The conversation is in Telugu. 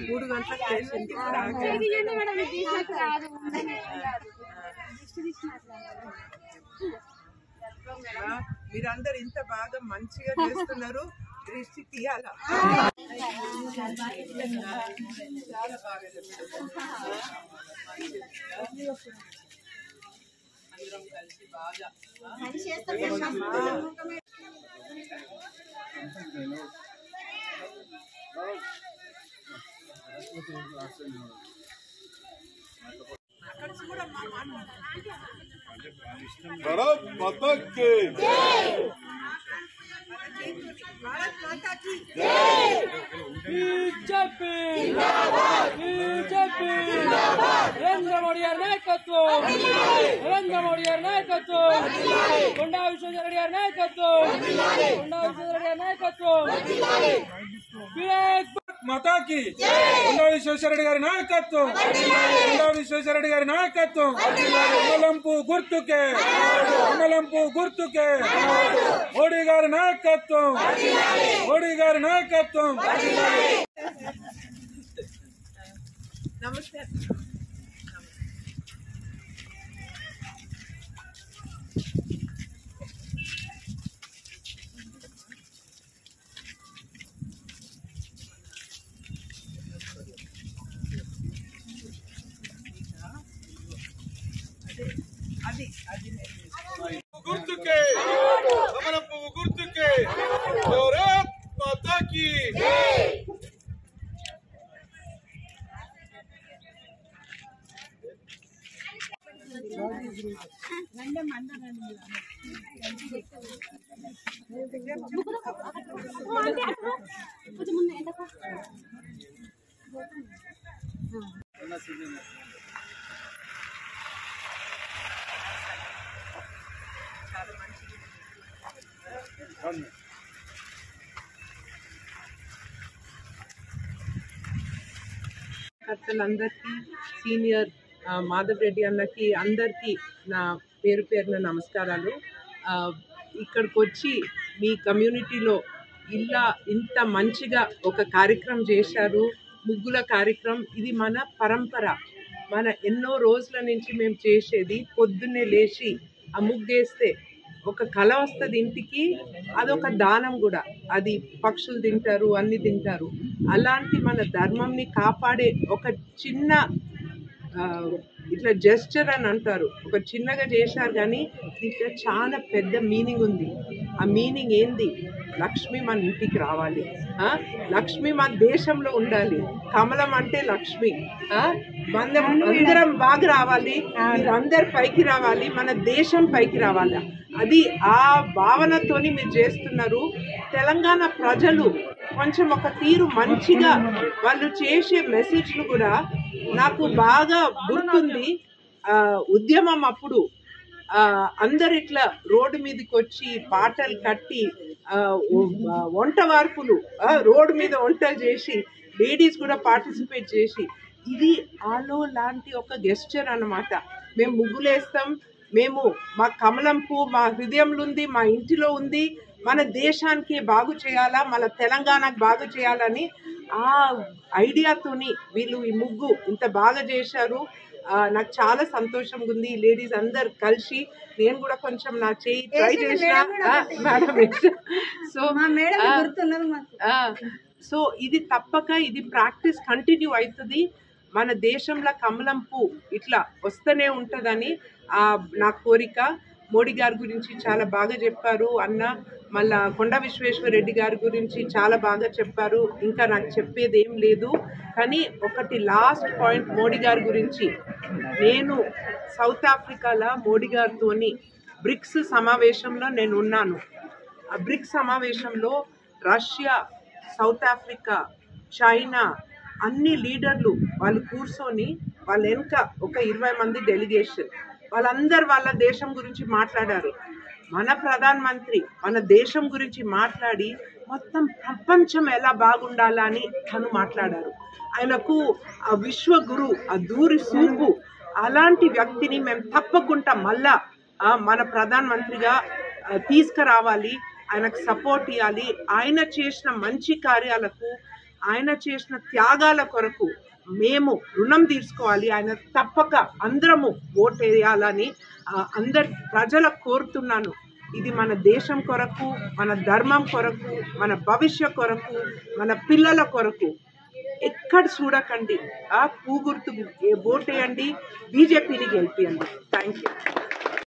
3 గంటలకు చేసింది మీరందరూ ఇంత బాగా మంచిగా చేస్తున్నారు. దృష్టి తీయాలా? చాలా బాగా చెప్తున్నారు. అందరం కలిసి బాగా भारत माता की भारत माता की बीजेपी नरेंद्र मोदी नायकत्व नरेंद्र मोदी नायकत्व కొండా విశ్వేశ్వరరెడ్డి గారి నాయకత్వం కొండా విశ్వేశ్వరరెడ్డి గారి నాయకత్వం माता की కొండా విశ్వేశ్వరరెడ్డి గారి నాయకత్వం కొండా విశ్వేశ్వరరెడ్డి గారి నాయకత్వం మంగళంపు గుర్తుకే మోడీ గారి నాయకత్వం నమస్తే. అది गुर्तुके कमलंपु गुर्तुके भारत माता की కర్తలందరికీ సీనియర్ మాధవ్ రెడ్డి అన్నకి అందరికీ నా పేరున నమస్కారాలు. ఇక్కడికి వచ్చి మీ కమ్యూనిటీలో ఇంత మంచిగా ఒక కార్యక్రమం చేశారు. ముగ్గుల కార్యక్రమం ఇది మన పరంపర. మన ఎన్నో రోజుల నుంచి మేము చేసేది. పొద్దున్నే లేచి ఆ ముగ్గేస్తే ఒక కళ వస్తుంది ఇంటికి. అదొక దానం కూడా. అది పక్షులు తింటారు, అన్ని తింటారు. అలాంటి మన ధర్మంని కాపాడే ఒక చిన్న ఇట్లా జెస్చర్ అని అంటారు. ఒక చిన్నగా చేశారు కానీ దీంట్లో చాలా పెద్ద మీనింగ్ ఉంది. ఆ మీనింగ్ ఏంది? లక్ష్మి మన ఇంటికి రావాలి, లక్ష్మి మన దేశంలో ఉండాలి. కమలం అంటే లక్ష్మి. అందరం బాగా రావాలి, మీరందరు పైకి రావాలి, మన దేశం పైకి రావాలి. అది ఆ భావనతోని మీరు చేస్తున్నారు. తెలంగాణ ప్రజలు కొంచెం ఒక తీరు మంచిగా వాళ్ళు చేసే మెసేజ్లు కూడా నాకు బాగా గుర్తుంది. ఉద్యమం అప్పుడు అందరు ఇట్లా రోడ్డు మీదకి వచ్చి పాటలు కట్టి వంట వార్పులు రోడ్డు మీద వంటలు చేసి లేడీస్ కూడా పార్టిసిపేట్ చేసి ఇది ఆలో లాంటి ఒక గెస్చర్ అన్నమాట. మేము ముగ్గులేస్తాం, మేము మా కమలంపు మా హృదయంలో ఉంది, మా ఇంటిలో ఉంది, మన దేశానికి బాగు చేయాలా, మన తెలంగాణకు బాగు చేయాలని ఆ ఐడియాతోని వీళ్ళు ఈ ముగ్గు ఇంత బాగా చేశారు. నాకు చాలా సంతోషంగా ఉంది. లేడీస్ అందరు కలిసి నేను కూడా కొంచెం నా చేయి ట్రై చేసిన మేడం. సో ఇది తప్పక ఇది ప్రాక్టీస్ కంటిన్యూ అవుతుంది. మన దేశంలో కమలం పువ్వు ఇట్లా వస్తూనే ఉంటుందని నా కోరిక. మోడీ గారి గురించి చాలా బాగా చెప్పారు అన్న. మళ్ళా కొండా విశ్వేశ్వరరెడ్డి గారి గురించి చాలా బాగా చెప్పారు. ఇంకా నాకు చెప్పేది ఏం లేదు. కానీ ఒకటి లాస్ట్ పాయింట్ మోడీ గారి గురించి. నేను సౌత్ ఆఫ్రికాలో మోడీ గారితోని బ్రిక్స్ సమావేశంలో నేను ఉన్నాను. ఆ బ్రిక్స్ సమావేశంలో రష్యా, సౌత్ ఆఫ్రికా, చైనా అన్ని లీడర్లు వాళ్ళు కూర్చొని వాళ్ళ వెనుక ఒక 20 మంది డెలిగేషన్ వాళ్ళందరూ వాళ్ళ దేశం గురించి మాట్లాడారు. మన ప్రధానమంత్రి మన దేశం గురించి మాట్లాడి మొత్తం ప్రపంచం ఎలా బాగుండాలని తను మాట్లాడారు. ఆయనకు ఆ విశ్వగురు ఆ దూరి సూపు అలాంటి వ్యక్తిని మేము తప్పకుండా మళ్ళా మన ప్రధానమంత్రిగా తీసుకురావాలి. ఆయనకు సపోర్ట్ ఇవ్వాలి. ఆయన చేసిన మంచి కార్యాలకు, ఆయన చేసిన త్యాగాల కొరకు మేము రుణం తీర్చుకోవాలి. ఆయన తప్పక అందరము ఓటు వేయాలని అందరి ప్రజలకు కోరుతున్నాను. ఇది మన దేశం కొరకు, మన ధర్మం కొరకు, మన భవిష్యత్ కొరకు, మన పిల్లల కొరకు. ఎక్కడ చూడకండి, పువ్వు గుర్తు ఓటేయండి, బీజేపీని గెలిపియండి. Thank you.